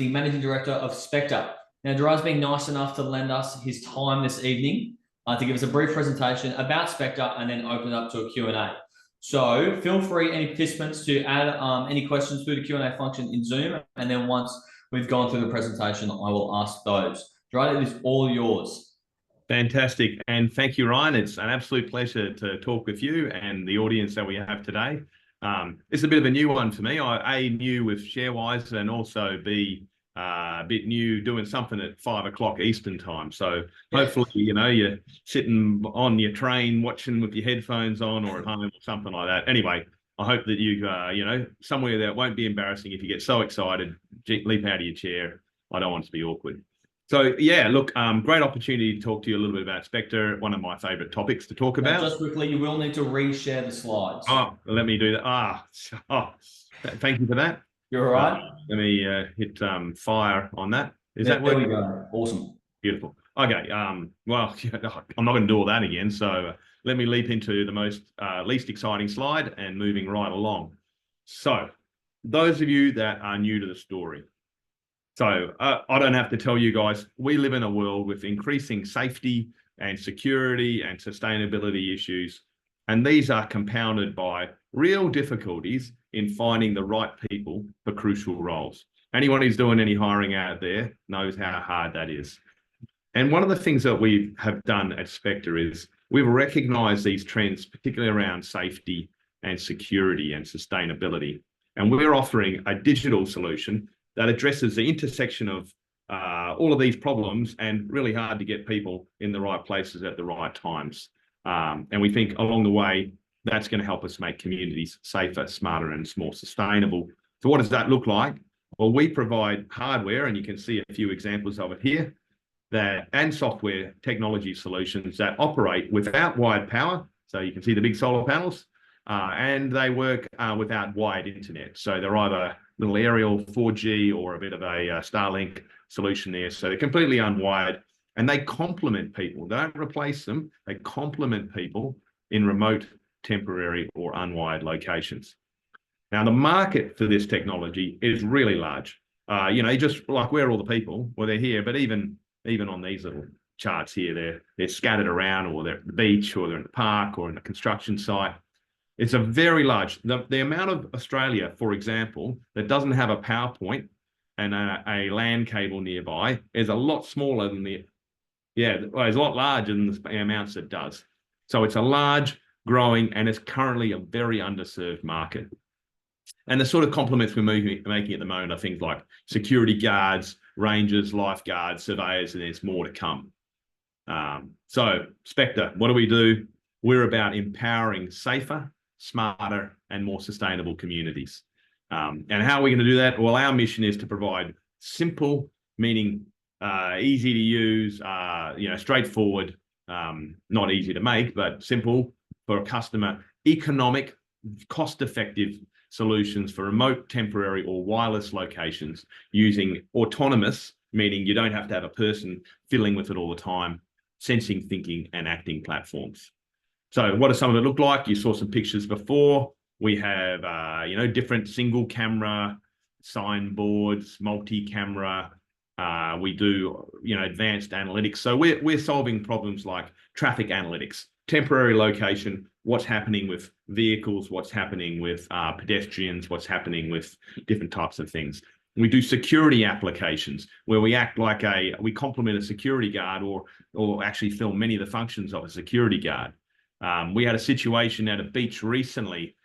the Managing Director of Spectur. Now, Gerard's been nice enough to lend us his time this evening to give us a brief presentation about Spectur and then open it up to a Q&A. So feel free, any participants, to add any questions through the Q&A function in Zoom. And then once we've gone through the presentation, I will ask those. Gerard, it is all yours. Fantastic. And thank you, Ryan. It's an absolute pleasure to talk with you and the audience that we have today. It's a bit of a new one for me. I new with Sharewise and also B, a bit new doing something at 5 o'clock Eastern time. So hopefully, you know, you're sitting on your train watching with your headphones on or at home or something like that. Anyway, I hope that you, you know, somewhere that won't be embarrassing if you get so excited, leap out of your chair. I don't want it to be awkward. So yeah, look, great opportunity to talk to you a little bit about Spectur, one of my favorite topics to talk about. Just quickly, you will need to reshare the slides. Oh, let me do that. Thank you for that. You're all right. Let me hit fire on that. There we go. Awesome. Beautiful. Okay. Well, I'm not going to do all that again. So let me leap into the most least exciting slide and moving right along. So those of you that are new to the story. So I don't have to tell you guys, we live in a world with increasing safety and security and sustainability issues. And these are compounded by real difficulties in finding the right people for crucial roles. Anyone who's doing any hiring out there knows how hard that is. And one of the things that we have done at Spectur is we've recognized these trends, particularly around safety and security and sustainability. And we're offering a digital solution that addresses the intersection of all of these problems and really hard to get people in the right places at the right times. And we think along the way, that's going to help us make communities safer, smarter, and more sustainable. So what does that look like? Well, we provide hardware, and you can see a few examples of it here, and software technology solutions that operate without wired power. So you can see the big solar panels, and they work without wired internet. So they're either little aerial 4G or a bit of a Starlink solution there. So they're completely unwired, and they complement people. They don't replace them. They complement people in remote, temporary, or unwired locations. Now, the market for this technology is really large. You know, just like where are all the people? Well, they're here, but even on these little charts here, they're scattered around, or they're at the beach, or they're in the park, or in a construction site. It's a very large, the amount of Australia, for example, that doesn't have a power point and a LAN cable nearby is a lot smaller than it's a lot larger than the amounts it does. So it's a large, growing, and it's currently a very underserved market. And the sort of complements we're making at the moment are things like security guards, rangers, lifeguards, surveyors, and there's more to come. So Spectur, what do? We're about empowering safer, smarter, and more sustainable communities. And how are we going to do that? Well, our mission is to provide simple, meaning easy to use, you know, straightforward, not easy to make, but simple for a customer, economic, cost-effective solutions for remote, temporary, or wireless locations using autonomous, meaning you don't have to have a person fiddling with it all the time, sensing, thinking, and acting platforms. So what does some of it look like? You saw some pictures before. We have, you know, different single camera signboards, multi-camera. We do, you know, advanced analytics. So we're solving problems like traffic analytics, temporary location, what's happening with vehicles, what's happening with pedestrians, what's happening with different types of things. We do security applications where we act like we complement a security guard or actually film many of the functions of a security guard. We had a situation at a beach recently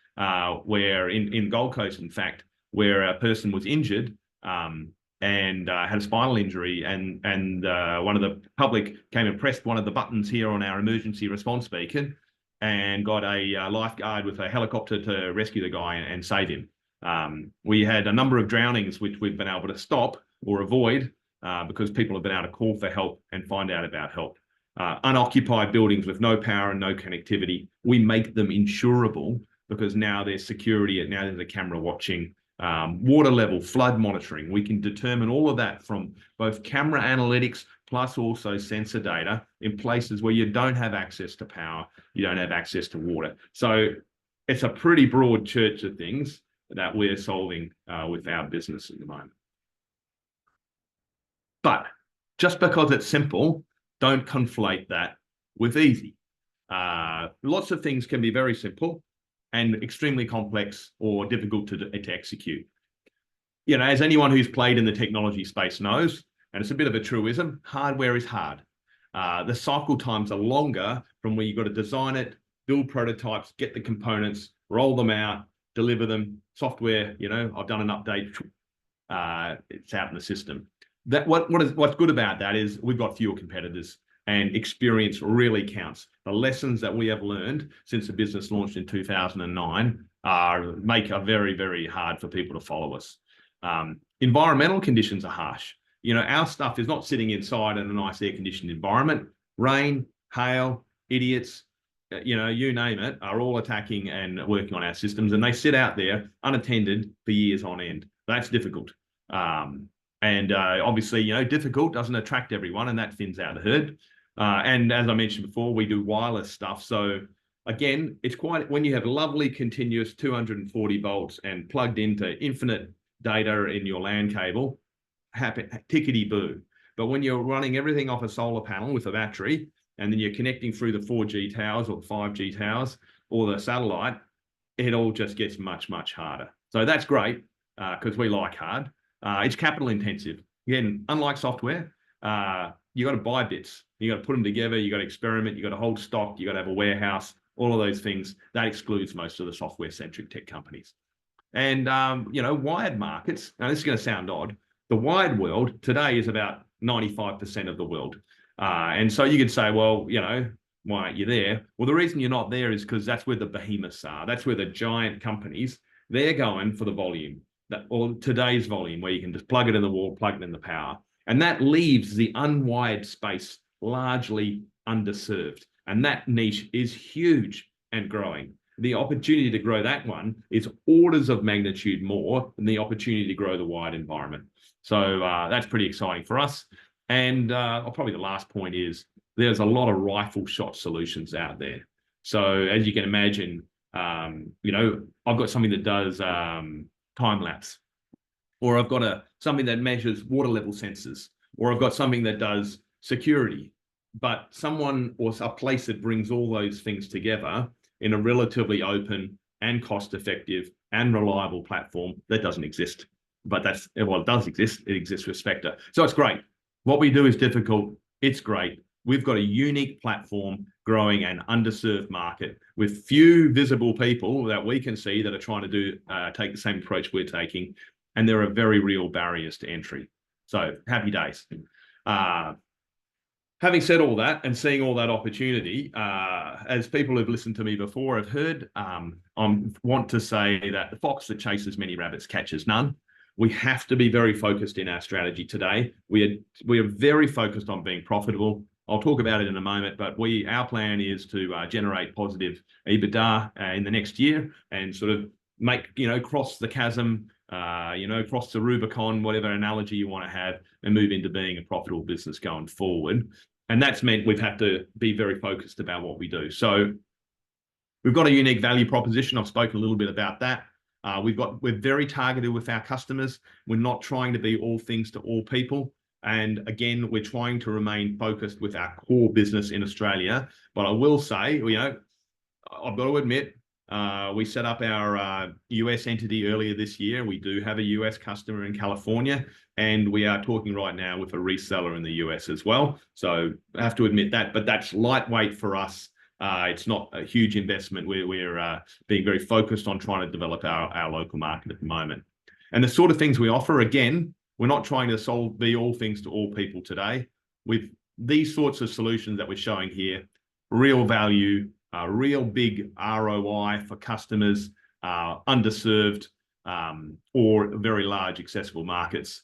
where in Gold Coast, in fact, where a person was injured and had a spinal injury, and one of the public came and pressed one of the buttons here on our emergency response beacon and got a lifeguard with a helicopter to rescue the guy and save him. We had a number of drownings which we've been able to stop or avoid because people have been able to call for help and find out about help. Unoccupied buildings with no power and no connectivity, we make them insurable because now there's security, and now there's a camera watching. Water level, flood monitoring, we can determine all of that from both camera analytics plus also sensor data in places where you don't have access to power, you don't have access to water. So it's a pretty broad church of things that we're solving with our business at the moment. But just because it's simple, don't conflate that with easy. Lots of things can be very simple and extremely complex or difficult to execute. You know, as anyone who's played in the technology space knows, and it's a bit of a truism, hardware is hard. The cycle times are longer from where you've got to design it, build prototypes, get the components, roll them out, deliver them. Software, you know, I've done an update, it's out in the system. What's good about that is we've got fewer competitors, and experience really counts. The lessons that we have learned since the business launched in 2009 make it very, very hard for people to follow us. Environmental conditions are harsh. You know, our stuff is not sitting inside in a nice air-conditioned environment. Rain, hail, idiots, you know, you name it, are all attacking and working on our systems, and they sit out there unattended for years on end. That's difficult. Obviously, you know, difficult doesn't attract everyone, and that thins out the herd. And as I mentioned before, we do wireless stuff. So again, it's quite, when you have lovely continuous 240 volts and plugged into infinite data in your LAN cable, happy, tickety-boo. But when you're running everything off a solar panel with a battery, and then you're connecting through the 4G towers or the 5G towers or the satellite, it all just gets much, much harder. So that's great because we like hard. It's capital intensive. Again, unlike software, you got to buy bits. You got to put them together. You got to experiment. You got to hold stock. You got to have a warehouse. All of those things. That excludes most of the software-centric tech companies. And you know, wired markets. Now this is going to sound odd. The wired world today is about 95% of the world. And so you could say, well, you know, why aren't you there? Well, the reason you're not there is because that's where the behemoths are. That's where the giant companies, they're going for the volume, or today's volume, where you can just plug it in the wall, plug it in the power. And that leaves the unwired space largely underserved. And that niche is huge and growing. The opportunity to grow that one is orders of magnitude more than the opportunity to grow the wired environment. So that's pretty exciting for us. And probably the last point is there's a lot of rifle shot solutions out there. So as you can imagine, you know, I've got something that does time lapse, or I've got something that measures water level sensors, or I've got something that does security. But someone or a place that brings all those things together in a relatively open and cost-effective and reliable platform, that doesn't exist. But well, it does exist. It exists with Spectur. So it's great. What we do is difficult. It's great. We've got a unique platform growing an underserved market with few visible people that we can see that are trying to take the same approach we're taking. And there are very real barriers to entry. So happy days. Having said all that and seeing all that opportunity, as people who've listened to me before have heard, I want to say that the fox that chases many rabbits catches none. We have to be very focused in our strategy today. We are very focused on being profitable. I'll talk about it in a moment, but our plan is to generate positive EBITDA in the next year and sort of cross the chasm, cross the Rubicon, whatever analogy you want to have, and move into being a profitable business going forward. And that's meant we've had to be very focused about what we do. So we've got a unique value proposition. I've spoken a little bit about that. We're very targeted with our customers. We're not trying to be all things to all people. And again, we're trying to remain focused with our core business in Australia. But I will say, I've got to admit, we set up our US entity earlier this year. We do have a US customer in California, and we are talking right now with a reseller in the US as well. So I have to admit that, but that's lightweight for us. It's not a huge investment. We're being very focused on trying to develop our local market at the moment. And the sort of things we offer, again, we're not trying to be all things to all people today. With these sorts of solutions that we're showing here, real value, real big ROI for customers, underserved or very large accessible markets.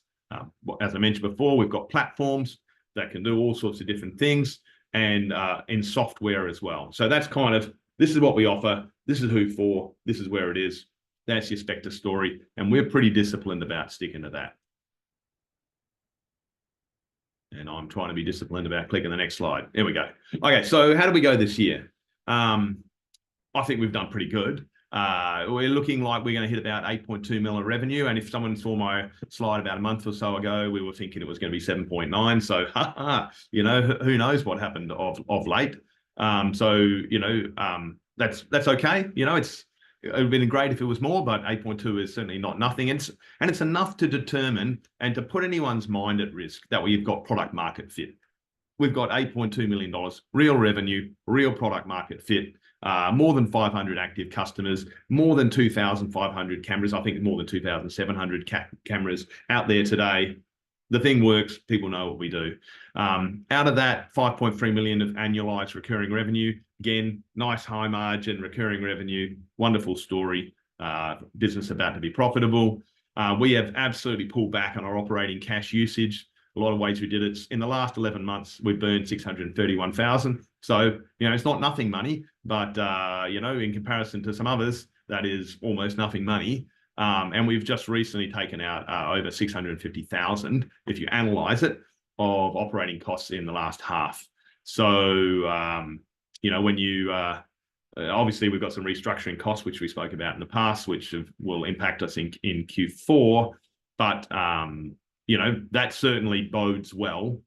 As I mentioned before, we've got platforms that can do all sorts of different things, and in software as well. So that's this is what we offer. This is who for. This is where it is. That's your Spectur story. And we're pretty disciplined about sticking to that. And I'm trying to be disciplined about clicking the next slide. There we go. Okay, so how did we go this year? I think we've done pretty good. We're looking like we're going to hit about 8.2 mil of revenue. And if someone saw my slide about a month or so ago, we were thinking it was going to be 7.9. So, you know, who knows what happened of late. That's okay. You know, it would have been great if it was more, but 8.2 is certainly not nothing. And it's enough to determine and to put anyone's mind at risk that we've got product market fit. We've got $8.2 million, real revenue, real product market fit, more than 500 active customers, more than 2,500 cameras. I think more than 2,700 cameras out there today. The thing works. People know what we do. Out of that, 5.3 million of annualized recurring revenue. Again, nice high margin recurring revenue. Wonderful story. Business about to be profitable. We have absolutely pulled back on our operating cash usage. A lot of ways we did it. In the last 11 months, we burned 631,000. So, you know, it's not nothing money, but, you know, in comparison to some others, that is almost nothing money. And we've just recently taken out over 650,000, if you analyze it, of operating costs in the last half. So, you know, when you, obviously we've got some restructuring costs, which we spoke about in the past, which will impact us in Q4. But, you know, that certainly bodes well,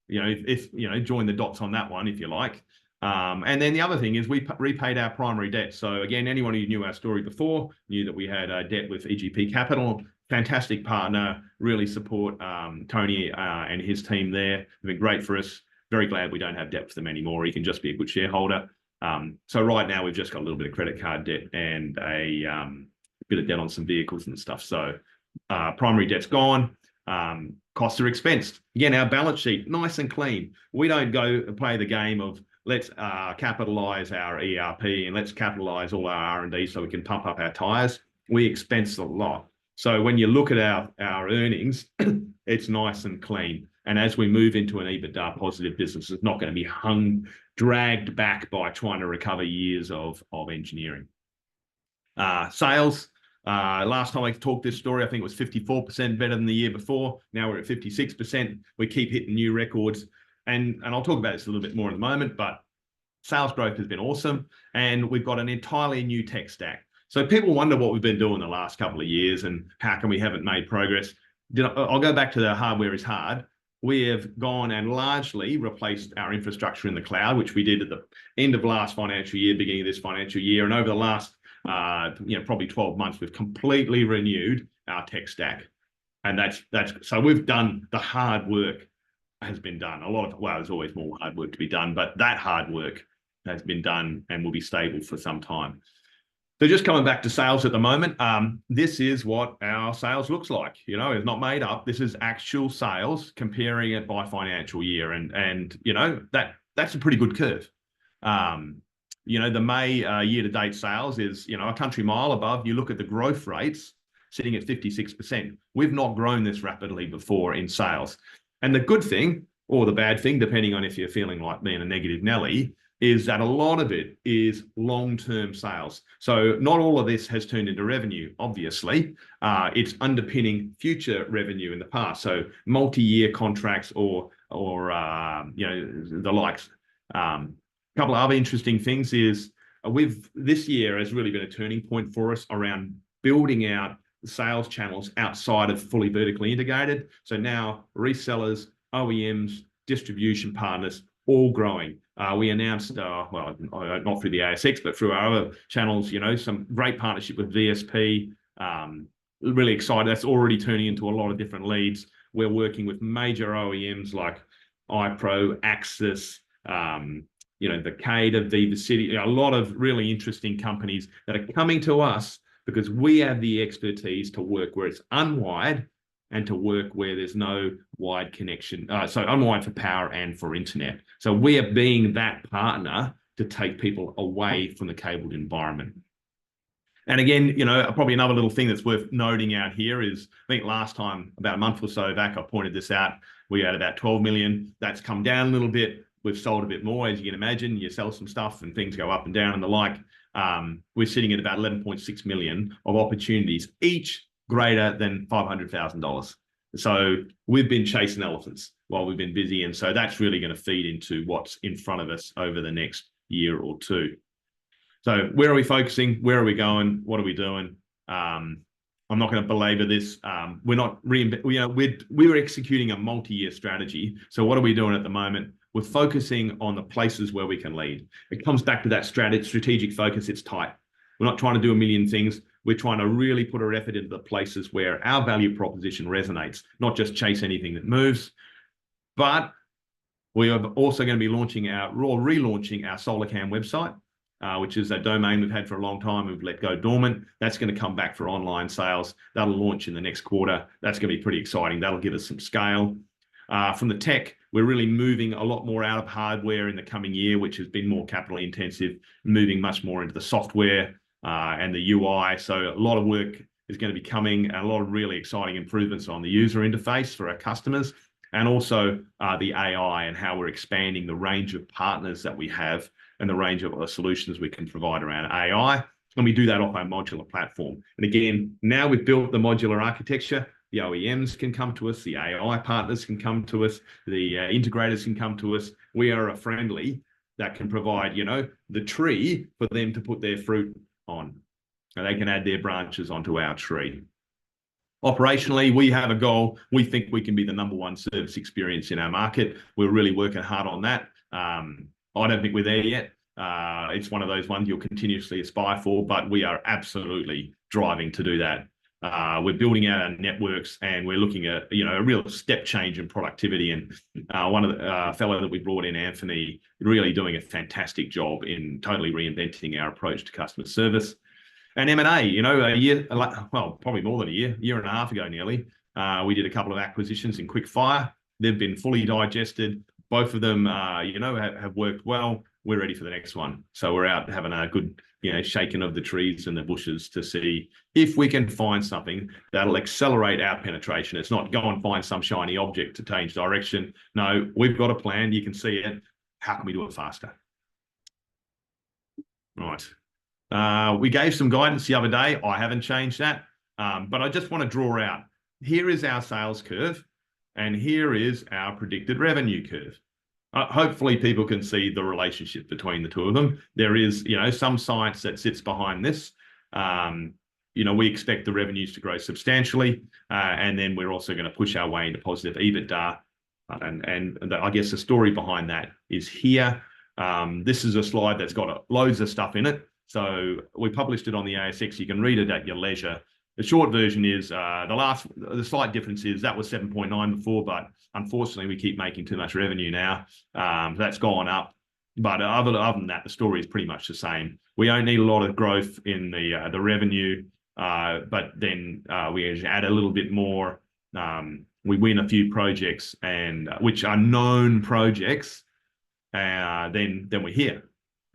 you know, if you know, join the dots on that one, if you like. And then the other thing is we repaid our primary debt. So again, anyone who knew our story before knew that we had a debt with EGP Capital, fantastic partner, really support Tony and his team there. They've been great for us. Very glad we don't have debt for them anymore. He can just be a good shareholder. So right now we've just got a little bit of credit card debt and a bit of debt on some vehicles and stuff. So primary debt's gone. Costs are expensed. Again, our balance sheet, nice and clean. We don't go play the game of let's capitalize our ERP and let's capitalize all our R&D so we can pump up our tires. We expense a lot. So when you look at our earnings, it's nice and clean. And as we move into an EBITDA positive business, it's not going to be dragged back by trying to recover years of engineering. Sales. Last time I talked this story, I think it was 54% better than the year before. Now we're at 56%. We keep hitting new records. And I'll talk about this a little bit more in a moment, but sales growth has been awesome. And we've got an entirely new tech stack. So people wonder what we've been doing the last couple of years and how come we haven't made progress. I'll go back to the hardware is hard. We have gone and largely replaced our infrastructure in the cloud, which we did at the end of last financial year, beginning of this financial year. And over the last probably 12 months, we've completely renewed our tech stack. And that's so we've done the hard work has been done. There's always more hard work to be done, but that hard work has been done and will be stable for some time. So just coming back to sales at the moment, this is what our sales looks like. You know, it's not made up. This is actual sales, comparing it by financial year. And you know, that's a pretty good curve. You know, the May year-to-date sales is, you know, a country mile above. You look at the growth rates sitting at 56%. We've not grown this rapidly before in sales. And the good thing, or the bad thing, depending on if you're feeling like being a negative Nelly, is that a lot of it is long-term sales. So not all of this has turned into revenue, obviously. It's underpinning future revenue in the past. So multi-year contracts or you know, the likes. A couple of other interesting things is this year has really been a turning point for us around building out sales channels outside of fully vertically integrated. So now resellers, OEMs, distribution partners, all growing. We announced, not through the ASX, but through our other channels, you know, some great partnership with VSP. Really excited. That's already turning into a lot of different leads. We're working with major OEMs like iPro, Axis, you know, the Cada, Viva City, a lot of really interesting companies that are coming to us because we have the expertise to work where it's unwired and to work where there's no wide connection. So unwired for power and for internet. So we are being that partner to take people away from the cabled environment. And again, you know, probably another little thing that's worth noting out here is, I think last time, about a month or so back, I pointed this out. We had about 12 million. That's come down a little bit. We've sold a bit more, as you can imagine. You sell some stuff and things go up and down and the like. We're sitting at about 11.6 million of opportunities, each greater than $500,000. So we've been chasing elephants while we've been busy. And so that's really going to feed into what's in front of us over the next year or two. So where are we focusing? Where are we going? What are we doing? I'm not going to belabor this. We're not we're executing a multi-year strategy. So what are we doing at the moment? We're focusing on the places where we can lead. It comes back to that strategic focus. It's tight. We're not trying to do a million things. We're trying to really put our effort into the places where our value proposition resonates, not just chase anything that moves. But we are also going to be relaunching our SolarCam website, which is a domain we've had for a long time. We've let go dormant. That's going to come back for online sales. That'll launch in the next quarter. That's going to be pretty exciting. That'll give us some scale. From the tech, we're really moving a lot more out of hardware in the coming year, which has been more capital intensive, moving much more into the software and the UI. So a lot of work is going to be coming, and a lot of really exciting improvements on the user interface for our customers, and also the AI and how we're expanding the range of partners that we have and the range of solutions we can provide around AI. And we do that off our modular platform. And again, now we've built the modular architecture, the OEMs can come to us, the AI partners can come to us, the integrators can come to us. We are a friendly that can provide, the tree for them to put their fruit on. And they can add their branches onto our tree. Operationally, we have a goal. We think we can be the #1 service experience in our market. We're really working hard on that. I don't think we're there yet. It's one of those ones you'll continuously aspire for, but we are absolutely driving to do that. We're building out our networks, and we're looking at a real step change in productivity. And one of the fellow that we brought in, Anthony, really doing a fantastic job in totally reinventing our approach to customer service. And M&A, a year, probably more than a year and a half ago nearly, we did a couple of acquisitions in quick fire. They've been fully digested. Both of them, have worked well. We're ready for the next one. So we're out having a good, shaking of the trees and the bushes to see if we can find something that'll accelerate our penetration. It's not go and find some shiny object to change direction. No, we've got a plan. You can see it. How can we do it faster? Right. We gave some guidance the other day. I haven't changed that, but I just want to draw out. Here is our sales curve, and here is our predicted revenue curve. Hopefully people can see the relationship between the two of them. There is, some science that sits behind this. We expect the revenues to grow substantially, and then we're also going to push our way into positive EBITDA. And I guess the story behind that is here. This is a slide that's got loads of stuff in it. So we published it on the ASX. You can read it at your leisure. The short version is the slight difference is that was 7.9 before, but unfortunately we keep making too much revenue now. That's gone up. But other than that, the story is pretty much the same. We don't need a lot of growth in the revenue, but then we add a little bit more. We win a few projects, and which are known projects, then we're here.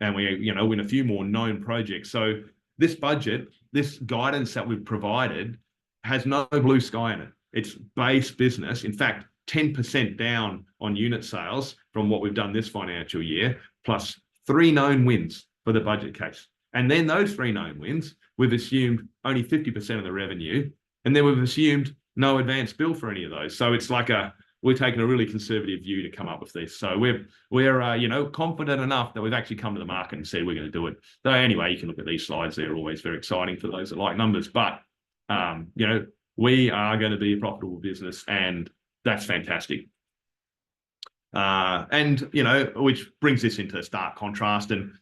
And we, win a few more known projects. So this budget, this guidance that we've provided has no blue sky in it. It's base business. In fact, 10% down on unit sales from what we've done this financial year, plus 3 known wins for the budget case. And then those 3 known wins, we've assumed only 50% of the revenue. And then we've assumed no advance bill for any of those. So it's like we're taking a really conservative view to come up with this. So we're confident enough that we've actually come to the market and said we're going to do it. So anyway, you can look at these slides. They're always very exciting for those that like numbers. But, we are going to be a profitable business, and that's fantastic. Which brings this into stark contrast. And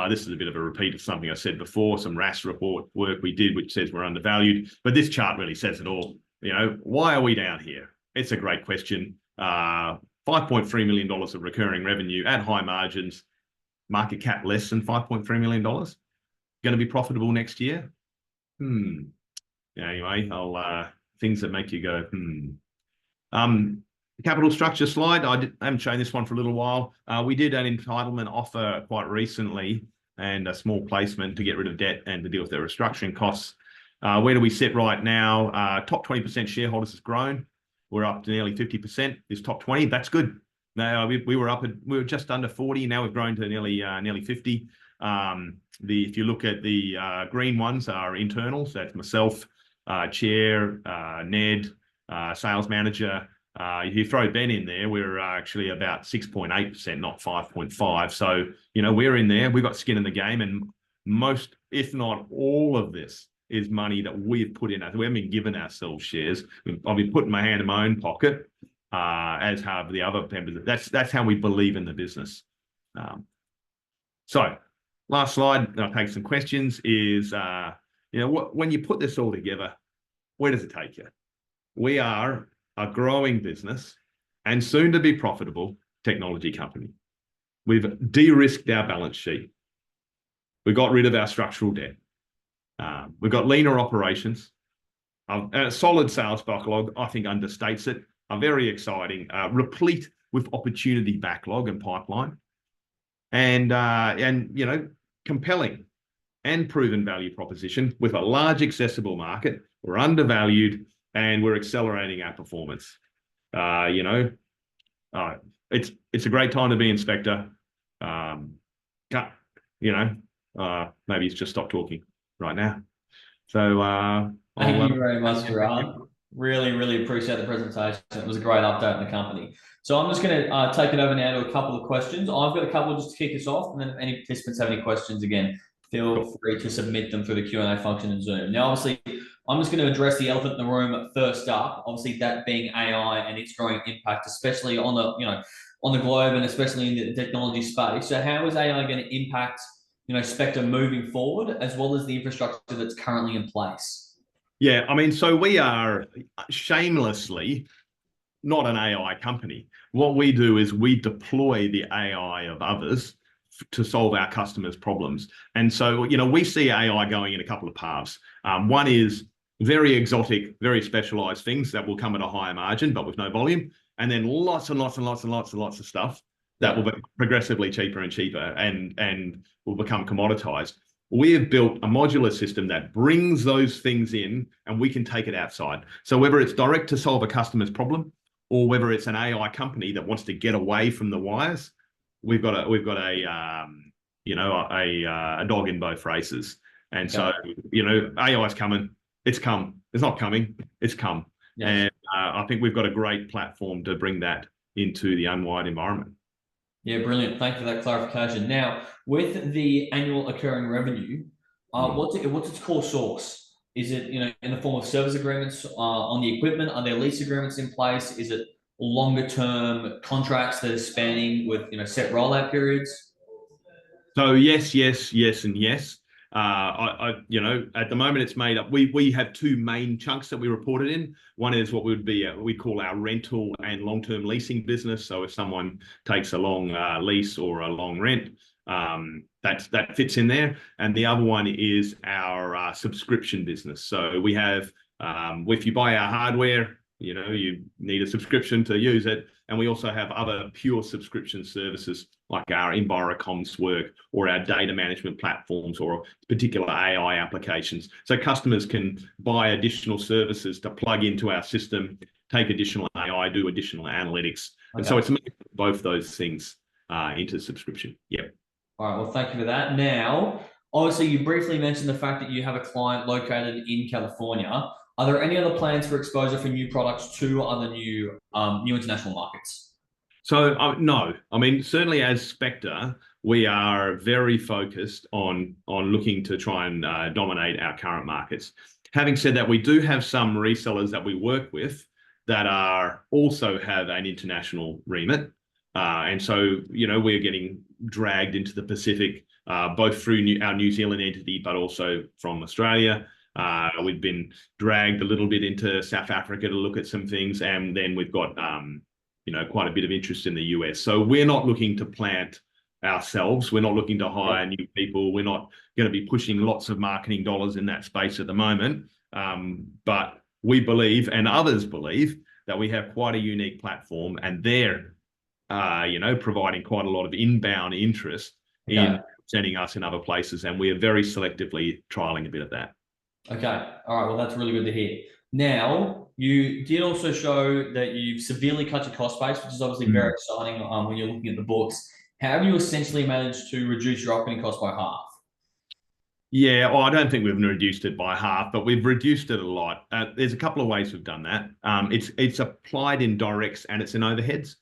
this is a bit of a repeat of something I said before, some RAS report work we did, which says we're undervalued. But this chart really says it all. Why are we down here? It's a great question. $5.3 million of recurring revenue at high margins, market cap less than $5.3 million. Going to be profitable next year? Anyway, things that make you go, Capital structure slide. I haven't shown this one for a little while. We did an entitlement offer quite recently and a small placement to get rid of debt and to deal with their restructuring costs. Where do we sit right now? Top 20% shareholders has grown. We're up to nearly 50%. Is top 20. That's good. Now we were just under 40. Now we've grown to nearly 50. If you look at the green ones are internals. That's myself, chair, Ned, sales manager. If you throw Ben in there, we're actually about 6.8%, not 5.5. So we're in there. We've got skin in the game, and most, if not all of this, is money that we've put in. We haven't been given ourselves shares. I've been putting my hand in my own pocket, as have the other members. That's how we believe in the business. So, last slide, and I'll take some questions. Is when you put this all together, where does it take you? We are a growing business and soon to be profitable technology company. We've de-risked our balance sheet. We got rid of our structural debt. We've got leaner operations. A solid sales backlog, I think, understates it. A very exciting, replete with opportunity backlog and pipeline, and compelling and proven value proposition with a large accessible market. We're undervalued and we're accelerating our performance. It's a great time to be in Spectur. Maybe it's just stop talking right now. So thank you very much, Gerard. Really, really appreciate the presentation. It was a great update on the company. So I'm just going to take it over now to a couple of questions. I've got a couple just to kick us off, and then if any participants have any questions, again, feel free to submit them through the Q&A function in Zoom. Now, obviously, I'm just going to address the elephant in the room first up. Obviously, that being AI and its growing impact, especially on the globe and especially in the technology space. So, how is AI going to impact Spectur moving forward, as well as the infrastructure that's currently in place? Yeah, I mean, so we are shamelessly not an AI company. What we do is we deploy the AI of others to solve our customers' problems. And so, we see AI going in a couple of paths. One is very exotic, very specialized things that will come at a higher margin, but with no volume. And then lots and lots and lots and lots and lots of stuff that will be progressively cheaper and cheaper and will become commoditized. We have built a modular system that brings those things in and we can take it outside. So whether it's direct to solve a customer's problem or whether it's an AI company that wants to get away from the wires, we've got a dog in both races. And so, AI is coming. It's come. It's not coming. It's come. Yes. And I think we've got a great platform to bring that into the unwired environment. Yeah, brilliant. Thank you for that clarification. Now, with the annual occurring revenue, what's its core source? Is it in the form of service agreements on the equipment? Are there lease agreements in place? Is it longer term contracts that are spanning with set rollout periods? So yes, and yes. At the moment it's made up. We have two main chunks that we reported in. One is what we call our rental and long-term leasing business. So if someone takes a long lease or a long rent, that fits in there. And the other one is our subscription business. So we have, if you buy our hardware, you need a subscription to use it. And we also have other pure subscription services like our EnviroComms work or our data management platforms or particular AI applications. So customers can buy additional services to plug into our system, take additional AI, do additional analytics. Okay. And so it's both those things into subscription. Yep. All right. Well, thank you for that. Now, obviously, you briefly mentioned the fact that you have a client located in California. Are there any other plans for exposure for new products to other new international markets? So no, I mean, certainly as Spectur, we are very focused on looking to try and dominate our current markets. Having said that, we do have some resellers that we work with that also have an international remit. And so, we're getting dragged into the Pacific, both through our New Zealand entity, but also from Australia. We've been dragged a little bit into South Africa to look at some things, and then we've got quite a bit of interest in the US. So we're not looking to plant ourselves. We're not looking to hire new people. We're not going to be pushing lots of marketing dollars in that space at the moment. But we believe, and others believe, that we have quite a unique platform, and they're providing quite a lot of inbound interest in sending us in other places, and we are very selectively trialing a bit of that. Okay. All right. Well, that's really good to hear. Now, you did also show that you've severely cut your cost base, which is obviously very exciting when you're looking at the books. How have you essentially managed to reduce your operating cost by half? Yeah, well, I don't think we've reduced it by half, but we've reduced it a lot. There's a couple of ways we've done that. It's applied in directs and it's in overheads.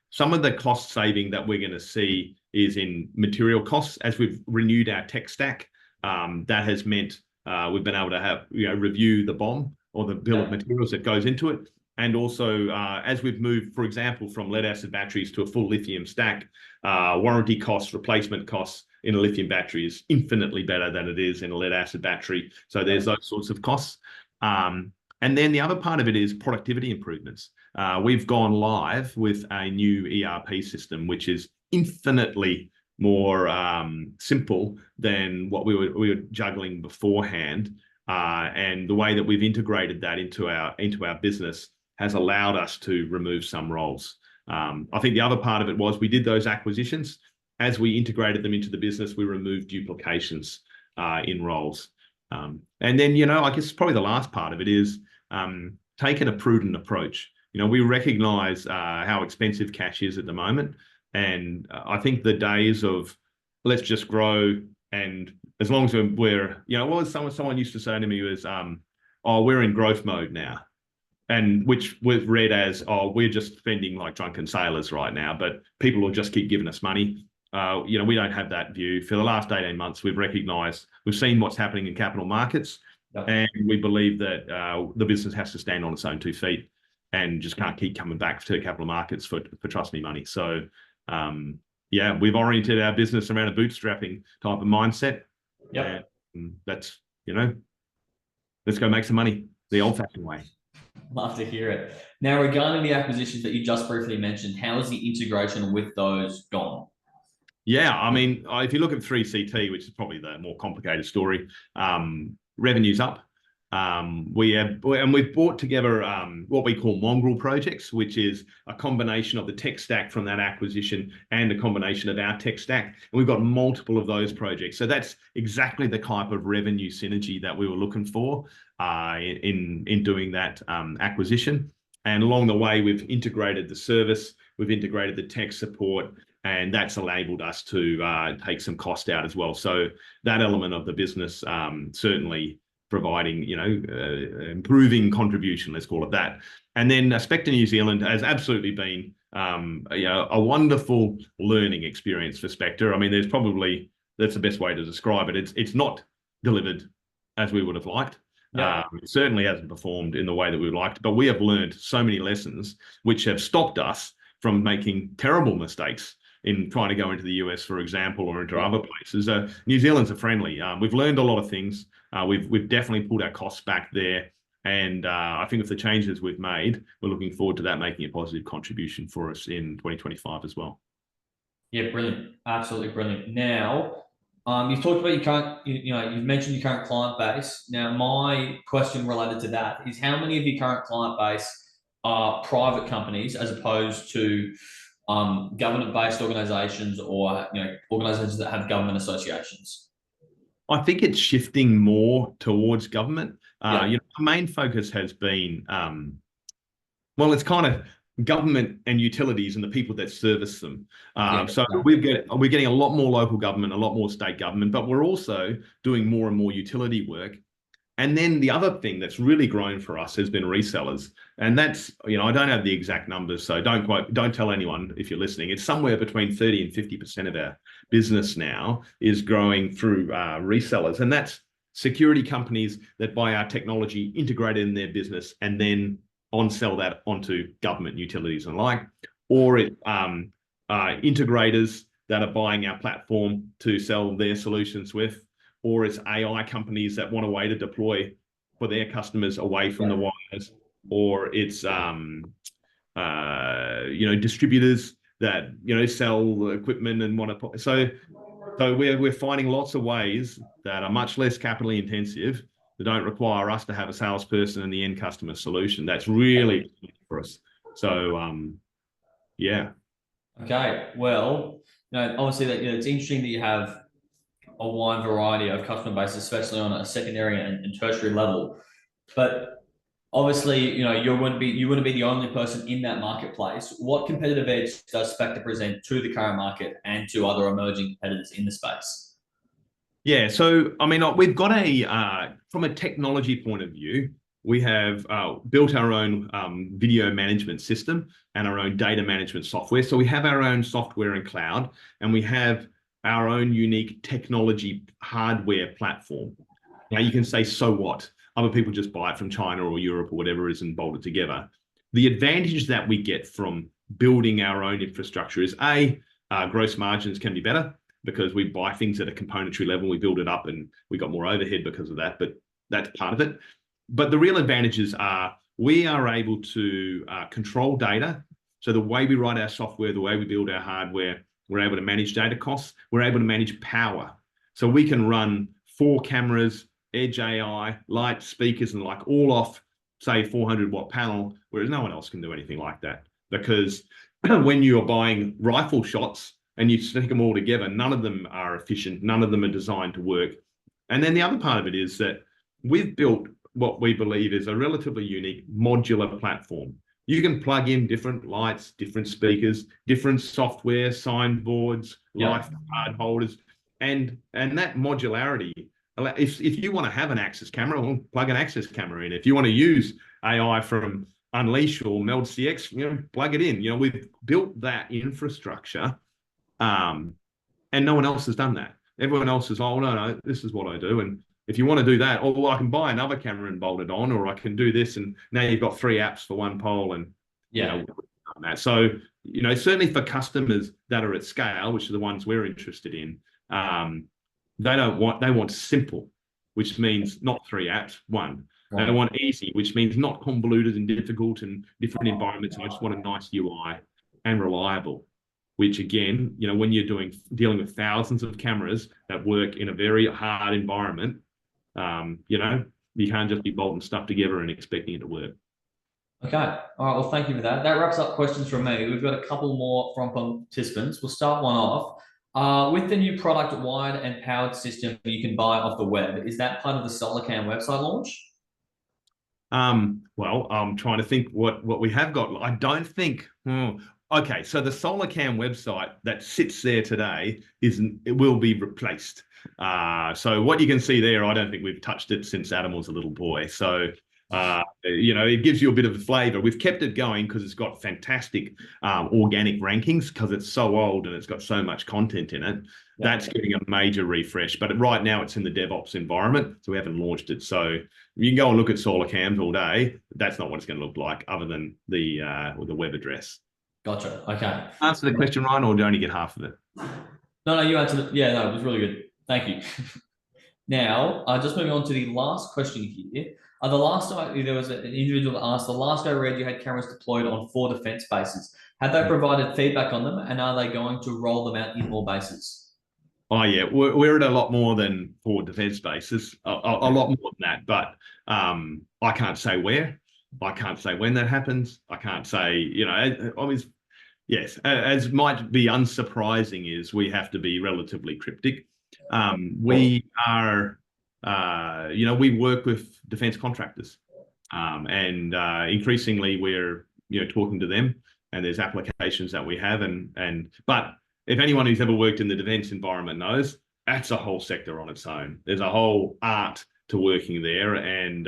some of the cost saving that we're going to see is in material costs as we've renewed our tech stack. That has meant we've been able to have review the BOM or the bill of materials that goes into it. And also, as we've moved, for example, from lead acid batteries to a full lithium stack, warranty costs, replacement costs in a lithium battery is infinitely better than it is in a lead acid battery. So there's those sorts of costs. And then the other part of it is productivity improvements. We've gone live with a new ERP system, which is infinitely more simple than what we were juggling beforehand. And the way that we've integrated that into our business has allowed us to remove some roles. I think the other part of it was we did those acquisitions. As we integrated them into the business, we removed duplications in roles. And then, I guess probably the last part of it is taking a prudent approach. We recognize how expensive cash is at the moment. And I think the days of let's just grow and as long as we're what someone used to say to me was, oh, we're in growth mode now. And which was read as, oh, we're just spending like drunken sailors right now, but people will just keep giving us money. We don't have that view. For the last 18 months, we've seen what's happening in capital markets, and we believe that the business has to stand on its own 2 feet and just can't keep coming back to capital markets for trust me money. So, we've oriented our business around a bootstrapping type of mindset. Yeah, that's let's go make some money the old-fashioned way. Love to hear it. Now, regarding the acquisitions that you just briefly mentioned, how is the integration with those gone? Yeah, I mean, if you look at 3CT, which is probably the more complicated story, revenue's up. We've brought together what we call mongrel projects, which is a combination of the tech stack from that acquisition and a combination of our tech stack. And we've got multiple of those projects. So that's exactly the type of revenue synergy that we were looking for in doing that acquisition. And along the way, we've integrated the service, we've integrated the tech support, and that's enabled us to take some cost out as well. So that element of the business certainly providing, improving contribution, let's call it that. And then Spectur New Zealand has absolutely been, a wonderful learning experience for Spectur. I mean, that's the best way to describe it. It's not delivered as we would have liked. Yeah. It certainly hasn't performed in the way that we would liked, but we have learned so many lessons which have stopped us from making terrible mistakes in trying to go into the US, for example, or into other places. New Zealand's a friendly. We've learned a lot of things. We've definitely pulled our costs back there. And I think with the changes we've made, we're looking forward to that making a positive contribution for us in 2025 as well. Yeah, brilliant. Absolutely brilliant. Now, you've talked about your current, you've mentioned your current client base. Now, my question related to that is how many of your current client base are private companies as opposed to government-based organizations or organizations that have government associations? I think it's shifting more towards government. The main focus has been, it's kind of government and utilities and the people that service them. We're getting a lot more local government, a lot more state government, but we're also doing more and more utility work. And then the other thing that's really grown for us has been resellers. And that's, I don't have the exact numbers, so don't tell anyone if you're listening. It's somewhere between 30 and 50% of our business now is growing through resellers. And that's security companies that buy our technology, integrate it in their business, and then on-sell that onto government utilities and like, or integrators that are buying our platform to sell their solutions with, or it's AI companies that want a way to deploy for their customers away from the wires, or it's distributors that sell equipment and want to. So we're finding lots of ways that are much less capitally intensive, that don't require us to have a salesperson and the end customer solution. That's really for us. So yeah. Okay. Well, obviously that it's interesting that you have a wide variety of customer base, especially on a secondary and tertiary level. But obviously, you wouldn't be the only person in that marketplace. What competitive edge does Spectur present to the current market and to other emerging competitors in the space? Yeah, so I mean, we've got from a technology point of view, we have built our own video management system and our own data management software. So we have our own software and cloud, and we have our own unique technology hardware platform. Now you can say, so what? Other people just buy it from China or Europe or whatever is and bolt it together. The advantage that we get from building our own infrastructure is gross margins can be better because we buy things at a componentry level, we build it up, and we got more overhead because of that, but that's part of it. But the real advantages are we are able to control data. So the way we write our software, the way we build our hardware, we're able to manage data costs, we're able to manage power. So we can run 4 cameras, edge AI, lights, speakers, and like all off, say, 400-watt panel, whereas no one else can do anything like that. Because when you're buying rifle shots and you stick them all together, none of them are efficient, none of them are designed to work. And then the other part of it is that we've built what we believe is a relatively unique modular platform. You can plug in different lights, different speakers, different software, signboards, life card holders, and that modularity. If you want to have an Axis camera, well, plug an Axis camera in. If you want to use AI from Unleash or Meld CX, plug it in. We've built that infrastructure, and no one else has done that. Everyone else is, oh no, this is what I do, and if you want to do that, well, I can buy another camera and bolt it on, or I can do this, and now you've got 3 apps for one pole, and that. So certainly for customers that are at scale, which are the ones we're interested in, they want simple, which means not 3 apps, one. Right. They want easy, which means not convoluted and difficult and different environments. I just want a nice UI and reliable. Which again, when you're dealing with thousands of cameras that work in a very hard environment, you can't just be bolting stuff together and expecting it to work. Okay. All right. Well, thank you for that. That wraps up questions from me. We've got a couple more from participants. We'll start one off. With the new product wired and powered system you can buy off the web, is that part of the SolarCam website launch? Well, I'm trying to think what we have got. I don't think. Okay, so the SolarCam website that sits there today it will be replaced. So what you can see there, I don't think we've touched it since Adam was a little boy. So it gives you a bit of a flavor. We've kept it going because it's got fantastic organic rankings because it's so old and it's got so much content in it. Yeah. That's getting a major refresh. But right now it's in the DevOps environment, so we haven't launched it. So you can go and look at SolarCams all day. That's not what it's going to look like other than the web address. Gotcha. Okay. Answer the question, Ryan, or do you only get half of it? No, you answered it. Yeah, no, it was really good. Thank you. Now, just moving on to the last question here. There was an individual that asked, the last I read, you had cameras deployed on 4 defense bases. Have they provided feedback on them, and are they going to roll them out in more bases? Oh, yeah. We're at a lot more than 4 defense bases, a lot more than that. But I can't say where. I can't say when that happens. I can't say, yes, as might be unsurprising is we have to be relatively cryptic. We are, we work with defense contractors, and increasingly we're, talking to them, and there's applications that we have, but if anyone who's ever worked in the defense environment knows, that's a whole sector on its own. There's a whole art to working there, and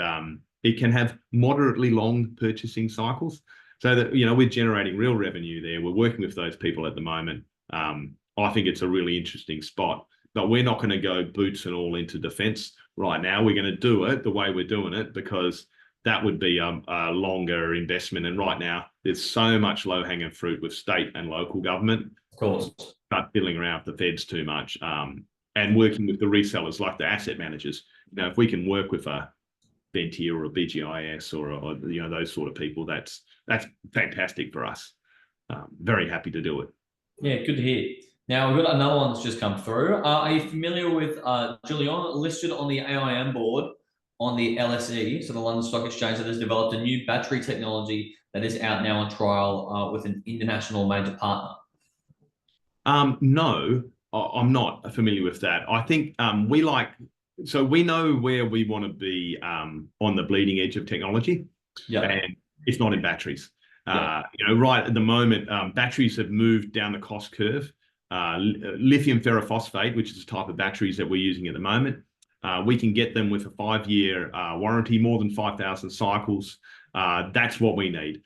it can have moderately long purchasing cycles. So that, we're generating real revenue there. We're working with those people at the moment. I think it's a really interesting spot, but we're not going to go boots and all into defense right now. We're going to do it the way we're doing it because that would be a longer investment. And right now there's so much low hanging fruit with state and local government. Of course. Start fiddling around with the feds too much, and working with the resellers like the asset managers. If we can work with a Ventia or a BGIS or those sort of people, that's fantastic for us. Very happy to do it. Yeah, good to hear. Now we've got another one that's just come through. Are you familiar with Julian, listed on the AIM board on the LSE, so the London Stock Exchange, that has developed a new battery technology that is out now on trial with an international major partner? No, I'm not familiar with that. I think so we know where we want to be on the bleeding edge of technology, and it's not in batteries. Right at the moment, batteries have moved down the cost curve. Lithium ferrophosphate, which is the type of batteries that we're using at the moment, We can get them with a 5-year warranty, more than 5,000 cycles. That's what we need.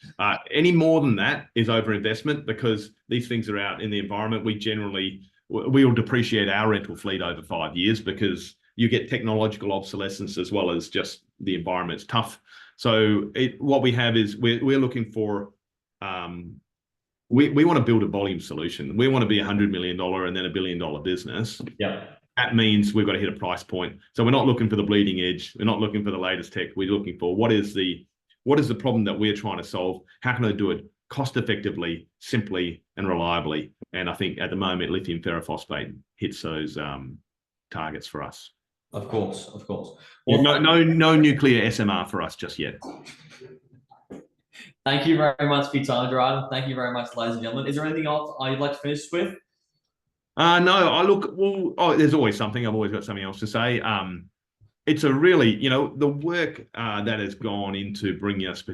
Any more than that is overinvestment, because these things are out in the environment. We will depreciate our rental fleet over 5 years, because you get technological obsolescence as well as just the environment's tough. So what we have is we're looking for, we want to build a volume solution. We want to be $100 million and then $1 billion business. Yeah. That means we've got to hit a price point. So we're not looking for the bleeding edge. We're not looking for the latest tech. We're looking for what is the problem that we're trying to solve? How can I do it cost effectively, simply, and reliably? And I think at the moment, lithium ferrophosphate hits those targets for us. Of course, of course. Well, no nuclear SMR for us just yet. Thank you very much for your time, Gerard. Thank you very much, ladies and gentlemen. Is there anything else you'd like to finish with? No, there's always something. I've always got something else to say. It's a really, the work that has gone into bringing us to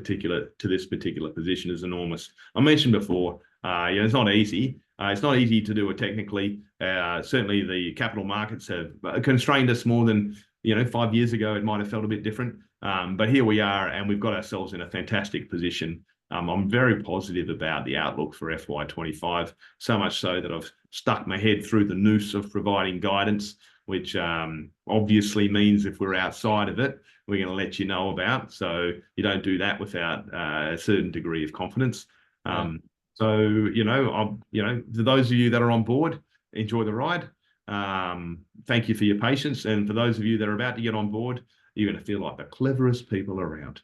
this particular position is enormous. I mentioned before, it's not easy. It's not easy to do it technically. Certainly the capital markets have constrained us more than, 5 years ago. It might have felt a bit different. But here we are, and we've got ourselves in a fantastic position. I'm very positive about the outlook for FY25, so much so that I've stuck my head through the noose of providing guidance, which obviously means if we're outside of it, we're going to let you know about. So you don't do that without a certain degree of confidence. So, to those of you that are on board, enjoy the ride. Thank you for your patience. And for those of you that are about to get on board, you're going to feel like the cleverest people around.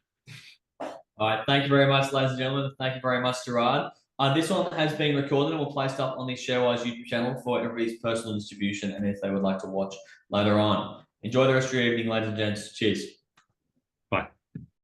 All right. Thank you very much, ladies and gentlemen. Thank you very much, Gerard. This one has been recorded and will placed up on the Sharewise YouTube channel for everybody's personal distribution, and if they would like to watch later on. Enjoy the rest of your evening, ladies and gents. Cheers.